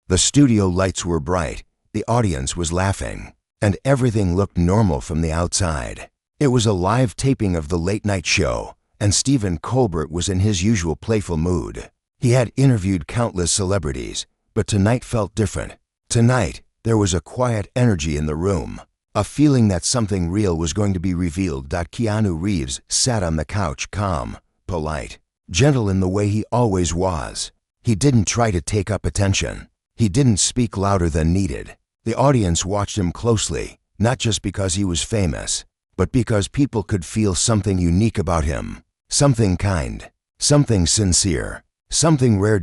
The studio lights were bright, the audience was laughing, and everything looked normal from the outside. It was a live taping of the late-night show, and Stephen Colbert was in his usual playful mood. He had interviewed countless celebrities, but tonight felt different. Tonight, there was a quiet energy in the room, a feeling that something real was going to be revealed. Keanu Reeves sat on the couch, calm, polite, gentle in the way he always was. He didn't try to take up attention. He didn't speak louder than needed. The audience watched him closely, not just because he was famous, but because people could feel something unique about him. Something kind, something sincere, something rare.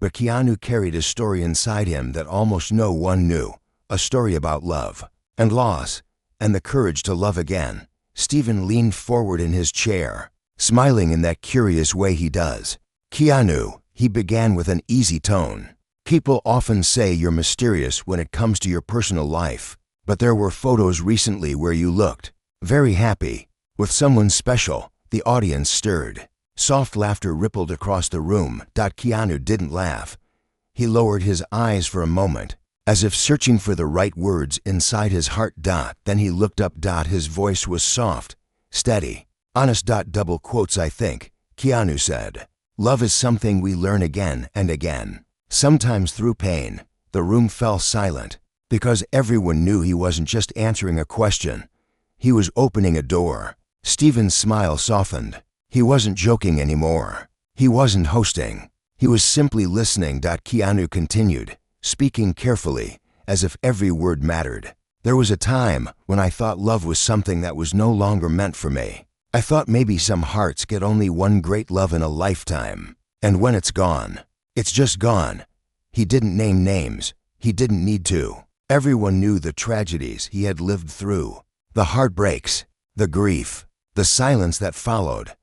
But Keanu carried a story inside him that almost no one knew. A story about love, and loss, and the courage to love again. Stephen leaned forward in his chair, smiling in that curious way he does. "Keanu," he began with an easy tone. "People often say you're mysterious when it comes to your personal life, but there were photos recently where you looked very happy, with someone special." The audience stirred. Soft laughter rippled across the room. Keanu didn't laugh. He lowered his eyes for a moment, as if searching for the right words inside his heart. Then he looked up. His voice was soft, steady, honest. "Double quotes, I think," Keanu said. "Love is something we learn again and again, sometimes through pain." The room fell silent, because everyone knew he wasn't just answering a question. He was opening a door. Stephen's smile softened. He wasn't joking anymore. He wasn't hosting. He was simply listening. Keanu continued, speaking carefully, as if every word mattered. "There was a time when I thought love was something that was no longer meant for me. I thought maybe some hearts get only one great love in a lifetime, and when it's gone, it's just gone." He didn't name names. He didn't need to. Everyone knew the tragedies he had lived through, the heartbreaks, the grief, the silence that followed.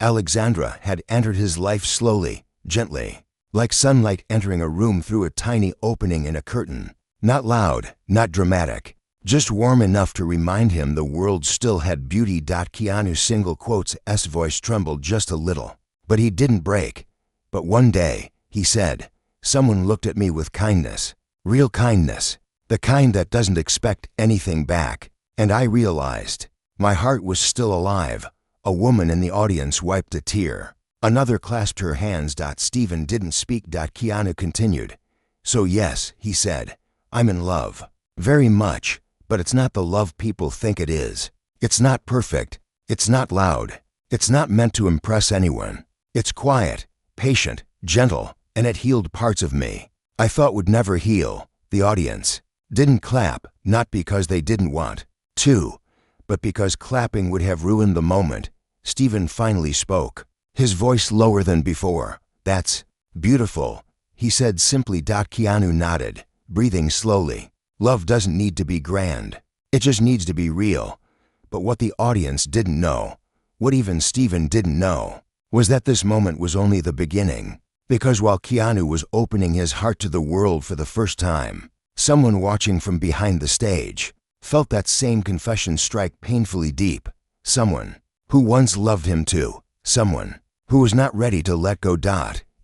Alexandra had entered his life slowly, gently, like sunlight entering a room through a tiny opening in a curtain. Not loud, not dramatic, just warm enough to remind him the world still had beauty. Keanu's single quotes' voice trembled just a little, but he didn't break. "But one day," he said, "someone looked at me with kindness, real kindness, the kind that doesn't expect anything back, and I realized my heart was still alive." A woman in the audience wiped a tear. Another clasped her hands. Stephen didn't speak. Keanu continued. "So yes," he said, "I'm in love. Very much, but it's not the love people think it is. It's not perfect. It's not loud. It's not meant to impress anyone. It's quiet, patient, gentle, and it healed parts of me I thought would never heal." The audience didn't clap, not because they didn't want to, but because clapping would have ruined the moment. Stephen finally spoke, his voice lower than before. "That's beautiful," he said simply. Keanu nodded, breathing slowly. "Love doesn't need to be grand. It just needs to be real." But what the audience didn't know, what even Stephen didn't know, was that this moment was only the beginning. Because while Keanu was opening his heart to the world for the first time, someone watching from behind the stage felt that same confession strike painfully deep. Someone who once loved him too. Someone who was not ready to let go.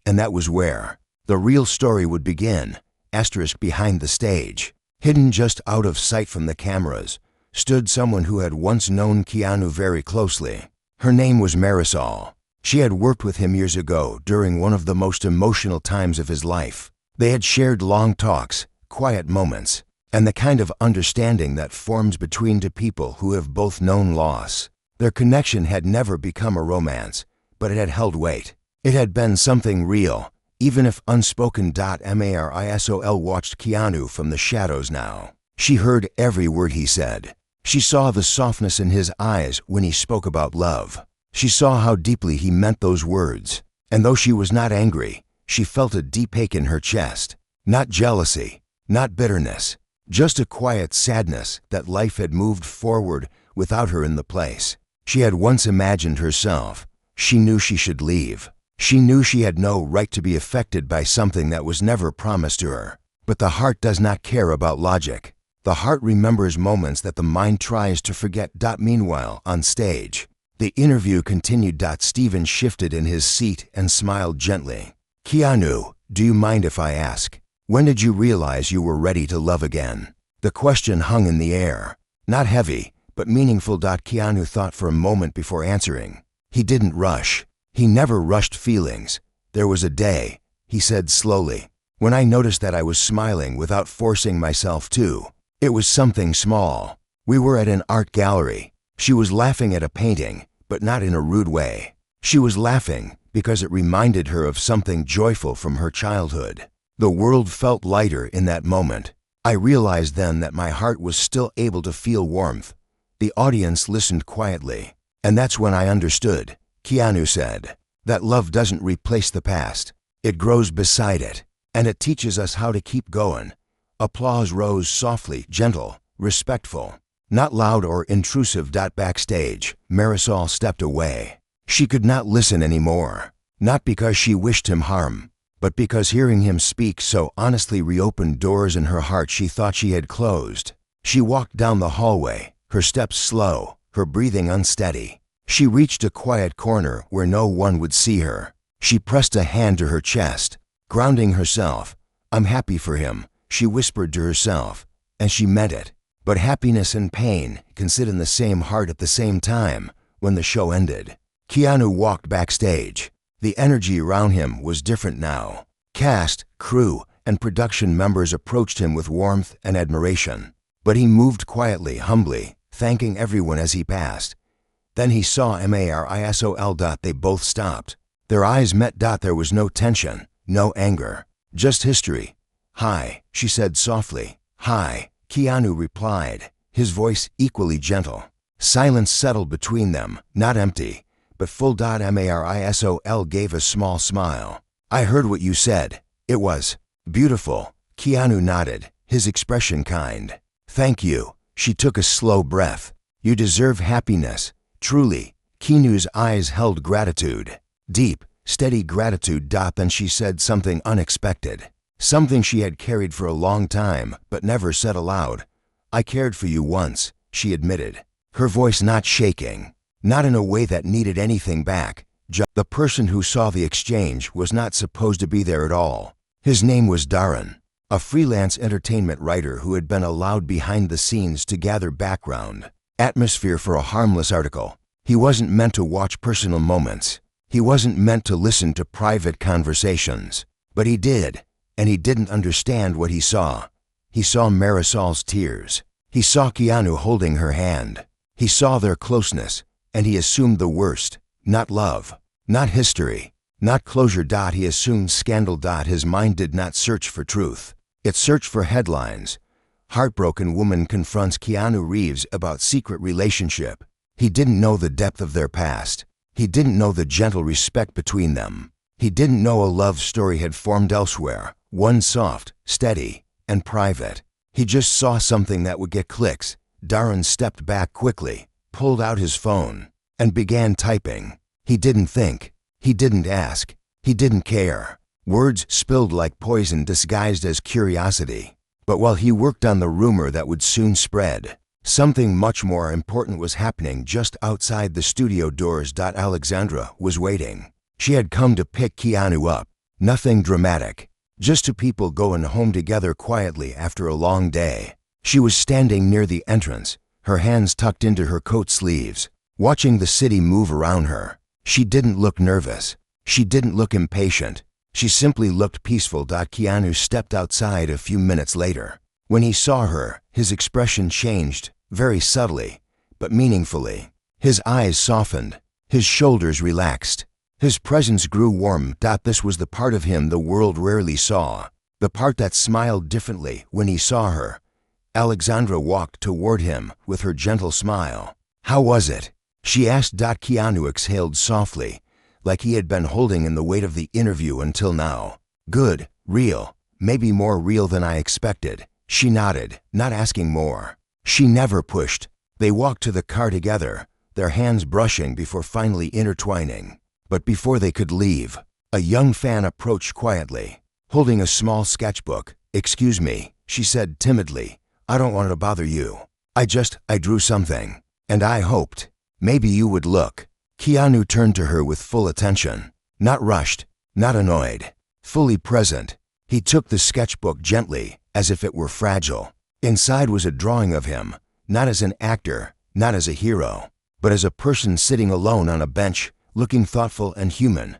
And that was where the real story would begin. Behind the stage, hidden just out of sight from the cameras, stood someone who had once known Keanu very closely. Her name was Marisol. She had worked with him years ago during one of the most emotional times of his life. They had shared long talks, quiet moments, and the kind of understanding that forms between two people who have both known loss. Their connection had never become a romance, but it had held weight. It had been something real, even if unspoken. Marisol watched Keanu from the shadows now. She heard every word he said. She saw the softness in his eyes when he spoke about love. She saw how deeply he meant those words. And though she was not angry, she felt a deep ache in her chest. Not jealousy, not bitterness, just a quiet sadness that life had moved forward without her in the place she had once imagined herself. She knew she should leave. She knew she had no right to be affected by something that was never promised to her. But the heart does not care about logic. The heart remembers moments that the mind tries to forget. Meanwhile, on stage, the interview continued. Stephen shifted in his seat and smiled gently. "Keanu, do you mind if I ask, When did you realize you were ready to love again? The question hung in the air. Not heavy, but meaningful. Keanu thought for a moment before answering. He didn't rush. He never rushed feelings. There was a day, he said slowly, when I noticed that I was smiling without forcing myself to. It was something small. We were at an art gallery. She was laughing at a painting, but not in a rude way. She was laughing because it reminded her of something joyful from her childhood. The world felt lighter in that moment. I realized then that my heart was still able to feel warmth. The audience listened quietly. And that's when I understood, Keanu said, that love doesn't replace the past. It grows beside it, and it teaches us how to keep going. Applause rose softly, gentle, respectful, not loud or intrusive. Backstage, Marisol stepped away. She could not listen anymore, not because she wished him harm, but because hearing him speak so honestly reopened doors in her heart she thought she had closed. She walked down the hallway, her steps slow, her breathing unsteady. She reached a quiet corner where no one would see her. She pressed a hand to her chest, grounding herself. I'm happy for him, she whispered to herself, and she meant it. But happiness and pain can sit in the same heart at the same time. When the show ended, Keanu walked backstage. The energy around him was different now. Cast, crew, and production members approached him with warmth and admiration. But he moved quietly, humbly, thanking everyone as he passed. Then he saw Marisol. They both stopped. Their eyes met. There was no tension, no anger, just history. Hi, she said softly. Hi, Keanu replied, his voice equally gentle. Silence settled between them, not empty, but full. Marisol gave a small smile. I heard what you said. It was beautiful. Keanu nodded, his expression kind. Thank you. She took a slow breath. You deserve happiness. Truly. Keanu's eyes held gratitude. Deep, steady gratitude. Then she said something unexpected. Something she had carried for a long time, but never said aloud. I cared for you once, she admitted, her voice not shaking, not in a way that needed anything back. The person who saw the exchange was not supposed to be there at all. His name was Darren, a freelance entertainment writer who had been allowed behind the scenes to gather background atmosphere for a harmless article. He wasn't meant to watch personal moments. He wasn't meant to listen to private conversations. But he did, and he didn't understand what he saw. He saw Marisol's tears. He saw Keanu holding her hand. He saw their closeness, and he assumed the worst. Not love, not history, not closure. He assumed scandal. His mind did not search for truth. It searched for headlines. Heartbroken woman confronts Keanu Reeves about secret relationship. He didn't know the depth of their past. He didn't know the gentle respect between them. He didn't know a love story had formed elsewhere, one soft, steady, and private. He just saw something that would get clicks. Darren stepped back quickly, pulled out his phone, and began typing. He didn't think. He didn't ask. He didn't care. Words spilled like poison disguised as curiosity. But while he worked on the rumor that would soon spread, something much more important was happening just outside the studio doors. Alexandra was waiting. She had come to pick Keanu up. Nothing dramatic, just two people going home together quietly after a long day. She was standing near the entrance, her hands tucked into her coat sleeves, watching the city move around her. She didn't look nervous. She didn't look impatient. She simply looked peaceful. Keanu stepped outside a few minutes later. When he saw her, his expression changed, very subtly, but meaningfully. His eyes softened. His shoulders relaxed. His presence grew warm. This was the part of him the world rarely saw, the part that smiled differently when he saw her. Alexandra walked toward him with her gentle smile. How was it? She asked. Keanu exhaled softly, like he had been holding in the weight of the interview until now. Good, real, maybe more real than I expected. She nodded, not asking more. She never pushed. They walked to the car together, their hands brushing before finally intertwining. But before they could leave, a young fan approached quietly, holding a small sketchbook. Excuse me, she said timidly. I don't want to bother you. I drew something, and I hoped maybe you would look. Keanu turned to her with full attention, not rushed, not annoyed, fully present. He took the sketchbook gently, as if it were fragile. Inside was a drawing of him, not as an actor, not as a hero, but as a person sitting alone on a bench, looking thoughtful and human.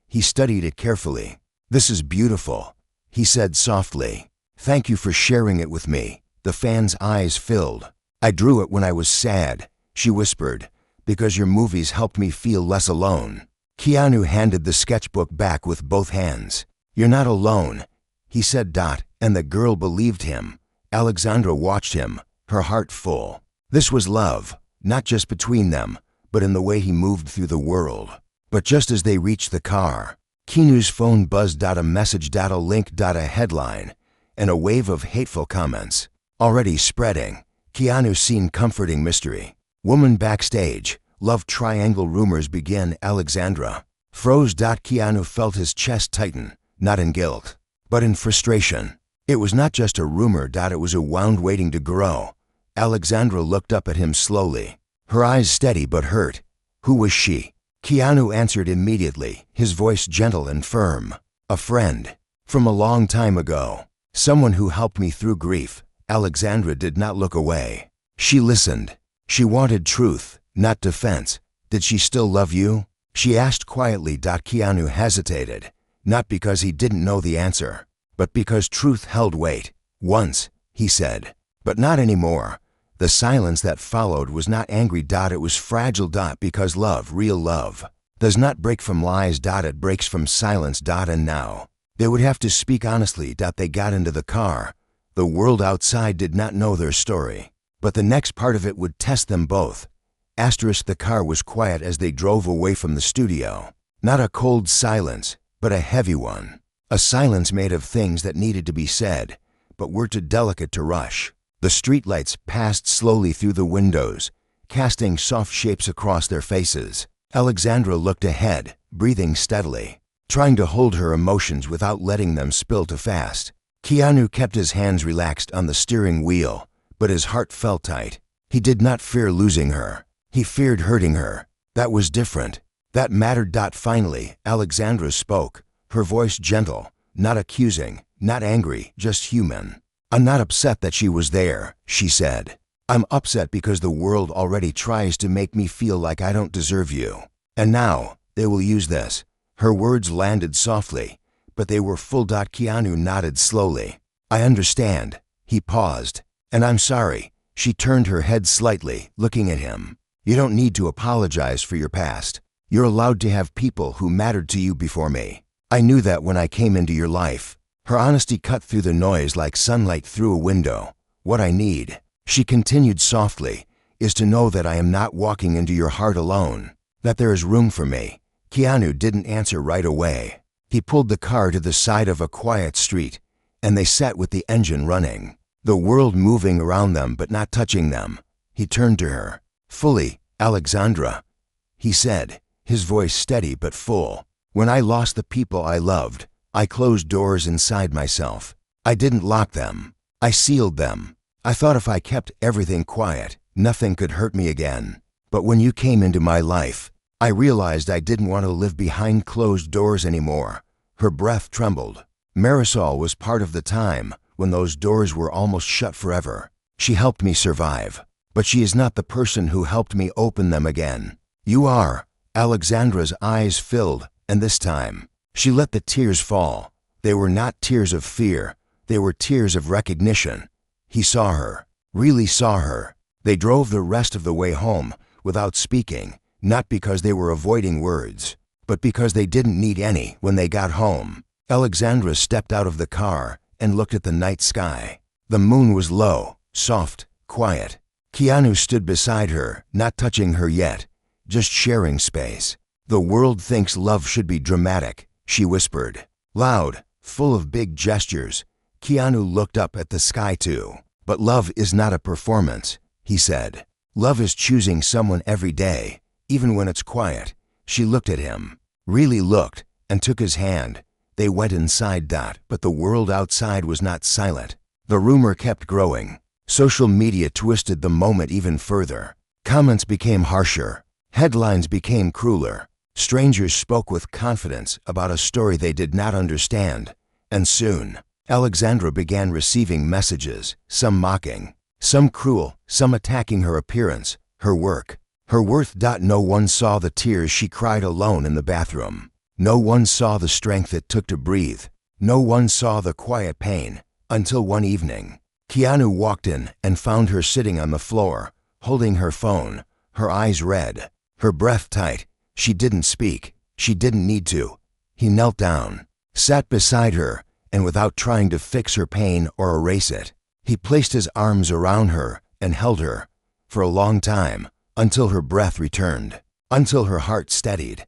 He studied it carefully. "This is beautiful," he said softly. "Thank you for sharing it with me." The fan's eyes filled. "I drew it when I was sad," she whispered, "because your movies helped me feel less alone." Keanu handed the sketchbook back with both hands. "You're not alone," he said. And the girl believed him. Alexandra watched him, her heart full. This was love, not just between them, but in the way he moved through the world. But just as they reached the car, Keanu's phone buzzed. A message. A link. A headline, and a wave of hateful comments. Already spreading. Keanu seen comforting mystery. Woman backstage. Love triangle rumors begin. Alexandra froze. Keanu felt his chest tighten, not in guilt, but in frustration. It was not just a rumor. It was a wound waiting to grow. Alexandra looked up at him slowly, her eyes steady but hurt. Who was she? Keanu answered immediately, his voice gentle and firm. "A friend. From a long time ago. Someone who helped me through grief." Alexandra did not look away. She listened. She wanted truth, not defense. "Did she still love you?" she asked quietly. Keanu hesitated, not because he didn't know the answer, but because truth held weight. "Once," he said, "but not anymore." The silence that followed was not angry. It was fragile. Because love, real love, does not break from lies. It breaks from silence. And now they would have to speak honestly. They got into the car. The world outside did not know their story, but the next part of it would test them both. The car was quiet as they drove away from the studio. Not a cold silence, but a heavy one. A silence made of things that needed to be said, but were too delicate to rush. The streetlights passed slowly through the windows, casting soft shapes across their faces. Alexandra looked ahead, breathing steadily, trying to hold her emotions without letting them spill too fast. Keanu kept his hands relaxed on the steering wheel, but his heart felt tight. He did not fear losing her. He feared hurting her. That was different. That mattered. Finally, Alexandra spoke, her voice gentle, not accusing, not angry, just human. "I'm not upset that she was there," she said. "I'm upset because the world already tries to make me feel like I don't deserve you. And now, they will use this." Her words landed softly, but they were full. Keanu nodded slowly. "I understand." He paused. "And I'm sorry." She turned her head slightly, looking at him. "You don't need to apologize for your past. You're allowed to have people who mattered to you before me. I knew that when I came into your life." Her honesty cut through the noise like sunlight through a window. "What I need," she continued softly, "is to know that I am not walking into your heart alone, that there is room for me." Keanu didn't answer right away. He pulled the car to the side of a quiet street, and they sat with the engine running, the world moving around them but not touching them. He turned to her. "Fully, Alexandra," he said, his voice steady but full. "When I lost the people I loved, I closed doors inside myself. I didn't lock them. I sealed them. I thought if I kept everything quiet, nothing could hurt me again. But when you came into my life, I realized I didn't want to live behind closed doors anymore." Her breath trembled. Marisol was part of the time when those doors were almost shut forever. She helped me survive, but she is not the person who helped me open them again. "You are." Alexandra's eyes filled, and this time, she let the tears fall. They were not tears of fear. They were tears of recognition. He saw her, really saw her. They drove the rest of the way home without speaking, not because they were avoiding words, but because they didn't need any when they got home. Alexandra stepped out of the car and looked at the night sky. The moon was low, soft, quiet. Keanu stood beside her, not touching her yet, just sharing space. "The world thinks love should be dramatic," she whispered. Loud, full of big gestures. Keanu looked up at the sky too. "But love is not a performance," he said. "Love is choosing someone every day, even when it's quiet." She looked at him, really looked, and took his hand. They went inside. But the world outside was not silent. The rumor kept growing. Social media twisted the moment even further. Comments became harsher. Headlines became crueler. Strangers spoke with confidence about a story they did not understand, And soon, Alexandra began receiving messages, some mocking, some cruel, some attacking her appearance, her work, her worth. No one saw the tears she cried alone in the bathroom. No one saw the strength it took to breathe. No one saw the quiet pain, until one evening, Keanu walked in and found her sitting on the floor, holding her phone, her eyes red, her breath tight. She didn't speak. She didn't need to. He knelt down, sat beside her, and without trying to fix her pain or erase it, he placed his arms around her and held her for a long time, until her breath returned, until her heart steadied,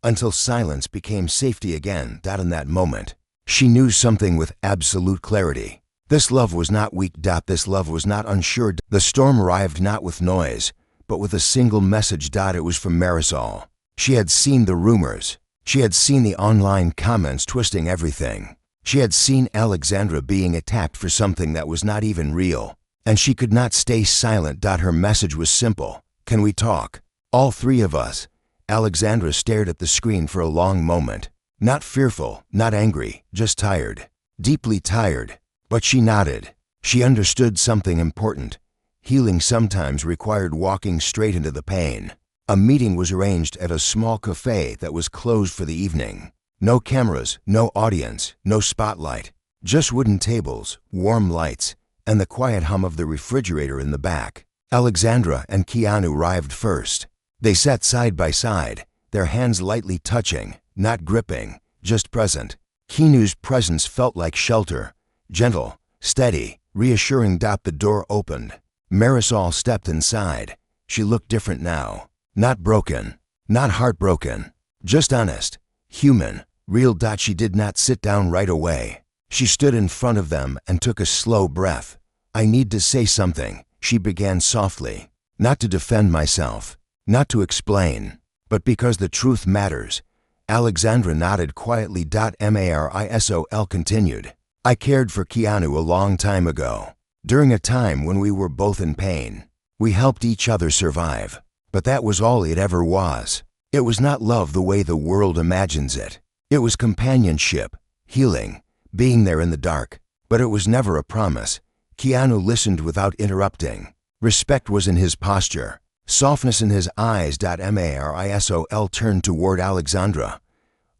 until silence became safety again. In that moment, she knew something with absolute clarity. This love was not weak. This love was not unsure. The storm arrived not with noise, but with a single message. It was from Marisol. She had seen the rumors. She had seen the online comments twisting everything. She had seen Alexandra being attacked for something that was not even real. And she could not stay silent. Her message was simple. Can we talk? All three of us. Alexandra stared at the screen for a long moment. Not fearful, not angry, just tired. Deeply tired. But she nodded. She understood something important. Healing sometimes required walking straight into the pain. A meeting was arranged at a small cafe that was closed for the evening. No cameras, no audience, no spotlight. Just wooden tables, warm lights, and the quiet hum of the refrigerator in the back. Alexandra and Keanu arrived first. They sat side by side, their hands lightly touching, not gripping, just present. Keanu's presence felt like shelter, gentle, steady, reassuring. The door opened. Marisol stepped inside. She looked different now. Not broken, not heartbroken, just honest, human, real. She did not sit down right away. She stood in front of them and took a slow breath. I need to say something, she began softly. Not to defend myself, not to explain, but because the truth matters. Alexandra nodded quietly. Marisol continued. I cared for Keanu a long time ago, during a time when we were both in pain. We helped each other survive. But that was all it ever was. It was not love the way the world imagines it. It was companionship, healing, being there in the dark. But it was never a promise. Keanu listened without interrupting. Respect was in his posture, softness in his eyes. Marisol turned toward Alexandra.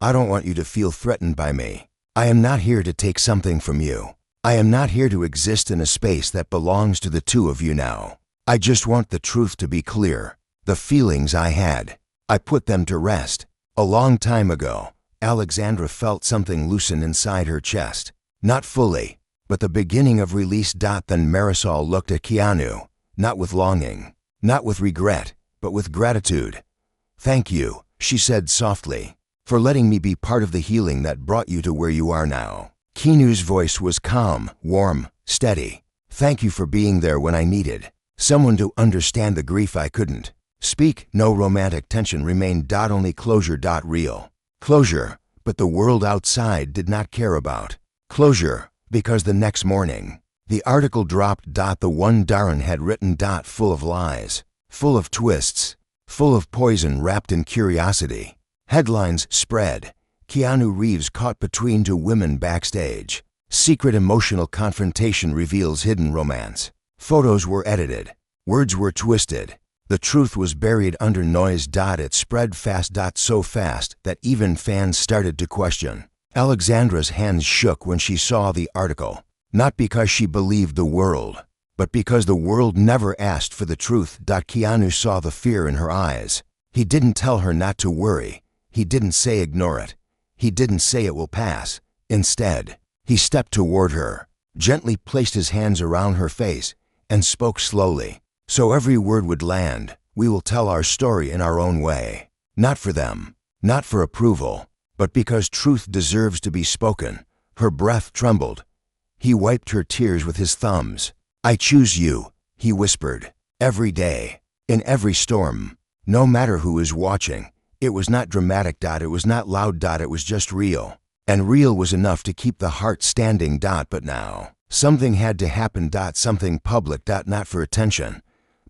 I don't want you to feel threatened by me. I am not here to take something from you. I am not here to exist in a space that belongs to the two of you now. I just want the truth to be clear. The feelings I had, I put them to rest. A long time ago, Alexandra felt something loosen inside her chest. Not fully, but the beginning of release. Then Marisol looked at Keanu, not with longing, not with regret, but with gratitude. Thank you, she said softly, for letting me be part of the healing that brought you to where you are now. Keanu's voice was calm, warm, steady. Thank you for being there when I needed someone to understand the grief I couldn't speak. No romantic tension remained. Only closure. Real closure, but the world outside did not care about. Closure, because the next morning, the article dropped. The one Darren had written. Full of lies, full of twists, full of poison wrapped in curiosity. Headlines spread. Keanu Reeves caught between two women backstage. Secret emotional confrontation reveals hidden romance. Photos were edited. Words were twisted. The truth was buried under noise. It spread fast. So fast that even fans started to question. Alexandra's hands shook when she saw the article. Not because she believed the world, but because the world never asked for the truth. Keanu saw the fear in her eyes. He didn't tell her not to worry. He didn't say ignore it. He didn't say it will pass. Instead, he stepped toward her, gently placed his hands around her face, and spoke slowly. So every word would land. We will tell our story in our own way. Not for them, not for approval, but because truth deserves to be spoken. Her breath trembled. He wiped her tears with his thumbs. I choose you, he whispered. Every day, in every storm, no matter who is watching. It was not dramatic. It was not loud. It was just real. And real was enough to keep the heart standing. But now, something had to happen. Something public. Not for attention,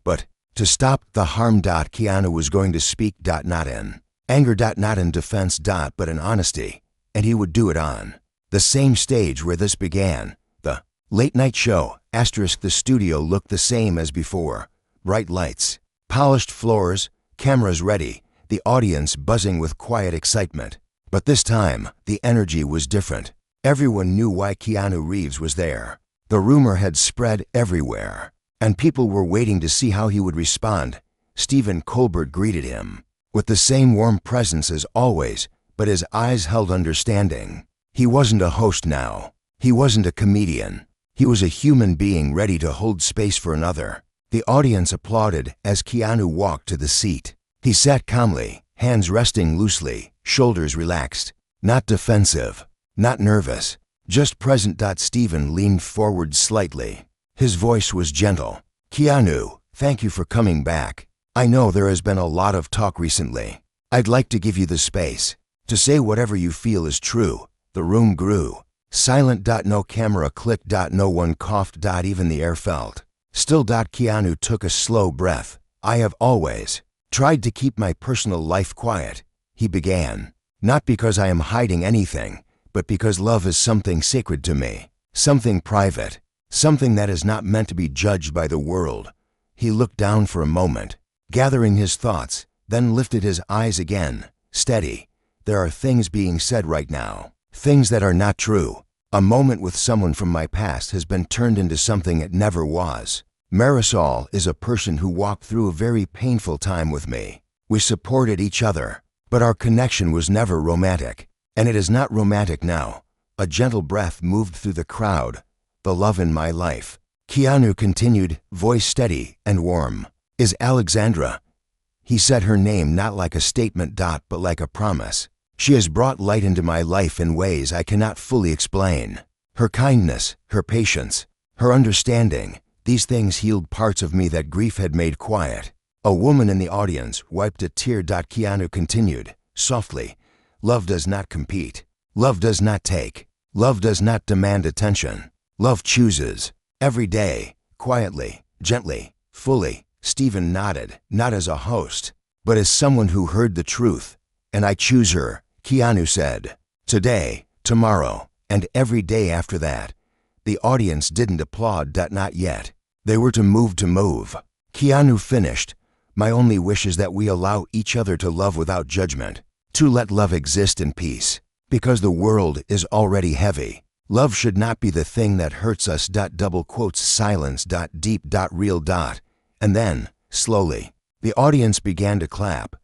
but to stop the harm. Keanu was going to speak. Not in anger. Not in defense. But in honesty. And he would do it on The same stage where this began. The late night show, *, the studio looked the same as before. Bright lights, polished floors, cameras ready, the audience buzzing with quiet excitement. But this time, the energy was different. Everyone knew why Keanu Reeves was there. The rumor had spread everywhere, and people were waiting to see how he would respond. Stephen Colbert greeted him with the same warm presence as always, but his eyes held understanding. He wasn't a host now. He wasn't a comedian. He was a human being ready to hold space for another. The audience applauded as Keanu walked to the seat. He sat calmly, hands resting loosely, shoulders relaxed. Not defensive, not nervous, just present. Stephen leaned forward slightly. His voice was gentle. "Keanu, thank you for coming back. I know there has been a lot of talk recently. I'd like to give you the space to say whatever you feel is true." The room grew. Silent. No camera clicked. No one coughed. Even the air felt still. Keanu took a slow breath. "I have always tried to keep my personal life quiet," he began. "Not because I am hiding anything, but because love is something sacred to me, something private, something that is not meant to be judged by the world." He looked down for a moment, gathering his thoughts, then lifted his eyes again. "Steady. There are things being said right now, things that are not true. A moment with someone from my past has been turned into something it never was. Marisol is a person who walked through a very painful time with me. We supported each other, but our connection was never romantic, and it is not romantic now." A gentle breath moved through the crowd. "The love in my life," Keanu continued, voice steady and warm, "is Alexandra." He said her name not like a statement. But like a promise. "She has brought light into my life in ways I cannot fully explain. Her kindness, her patience, her understanding, these things healed parts of me that grief had made quiet." A woman in the audience wiped a tear. Keanu continued, softly, "Love does not compete. Love does not take. Love does not demand attention. Love chooses. Every day, quietly, gently, fully." Stephen nodded, not as a host, but as someone who heard the truth. "And I choose her," Keanu said. "Today, tomorrow, and every day after that." The audience didn't applaud. Not yet. They were to move. Keanu finished, "My only wish is that we allow each other to love without judgment, to let love exist in peace, because the world is already heavy. Love should not be the thing that hurts us." Silence. Deep. Real. And then, slowly, the audience began to clap.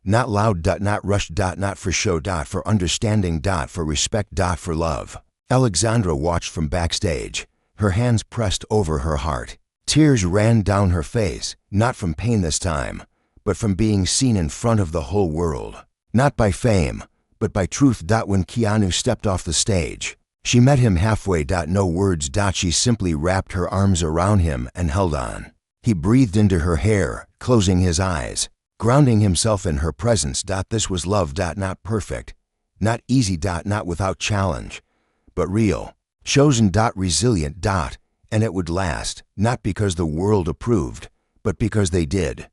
Not loud. Not rushed. Not for show. For understanding. For respect. For love. Alexandra watched from backstage, her hands pressed over her heart. Tears ran down her face, not from pain this time, but from being seen in front of the whole world. Not by fame, but by truth. When Keanu stepped off the stage, she met him halfway. No words. She simply wrapped her arms around him and held on. He breathed into her hair, closing his eyes, grounding himself in her presence. This was love. Not perfect, not easy. Not without challenge, but real, chosen. Resilient. And it would last, not because the world approved, but because they did.